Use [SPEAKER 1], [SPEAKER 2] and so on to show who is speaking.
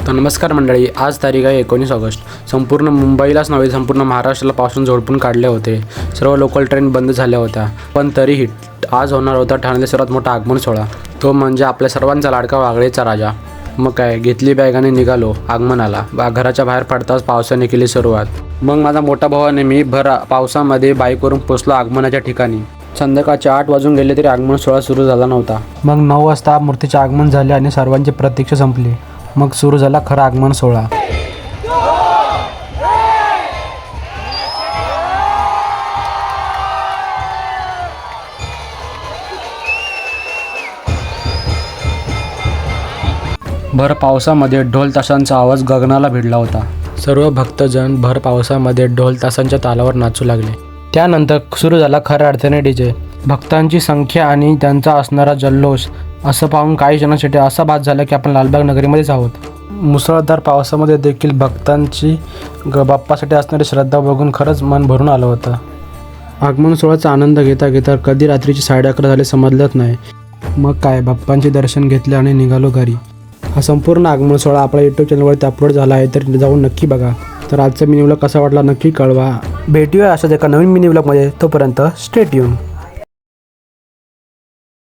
[SPEAKER 1] तर नमस्कार मंडळी, आज तारीख आहे 19 ऑगस्ट. संपूर्ण मुंबईलाच नव्हे, संपूर्ण महाराष्ट्राला पावसाने झोडपून काढले होते. सर्व लोकल ट्रेन बंद झाल्या होत्या. पण तरीही आज होणार होता ठाण्याला सर्वात मोठा आगमन सोहळा. तो म्हणजे आपल्या सर्वांचा लाडका वागळेचा राजा. मग काय, घेतली बॅगाने निघालो आगमनाला. घराच्या बाहेर पडताच पावसाने केली सुरुवात. मग माझा मोठा भाऊ आणि मी भर पावसामध्ये बाईकवरून पोचलो आगमनाच्या ठिकाणी. संध्याकाळचे 8 वाजून गेले तरी आगमन सोहळा सुरू झाला नव्हता. मग 9 वाजता मूर्तीचे आगमन झाले आणि सर्वांची प्रतीक्षा संपली. मग सुरू झाला खरा आगमन सोहळा. भर पावसामध्ये ढोल ताशांचा आवाज गगनाला भिडला होता. सर्व भक्तजन भर पावसामध्ये ढोल ताशांच्या तालावर नाचू लागले. त्यानंतर सुरू झाला खऱ्या अर्थाने डीजे. भक्तांची संख्या आणि त्यांचा असणारा जल्लोष असं पाहून काही क्षणांसाठी असा भास झाला की आपण लालबाग नगरीमध्येच आहोत. मुसळधार पावसामध्ये देखील भक्तांची बाप्पासाठी असणारी श्रद्धा बघून खरंच मन भरून आलं होतं. आगमन सोहळ्याचा आनंद घेता घेता कधी रात्रीचे 11:30 झाले समजलंच नाही. मग काय, बाप्पांचे दर्शन घेतले आणि निघालो घरी. हा संपूर्ण आगमन सोहळा आपल्या यूट्यूब चॅनलवरती अपलोड झाला आहे, तर जाऊन नक्की बघा. तर आजचा मिनी व्लॉग कसा वाटला नक्की कळवा. भेटूया अशाच एका नवीन मिनी व्लॉगमध्ये. तोपर्यंत स्टे ट्यून.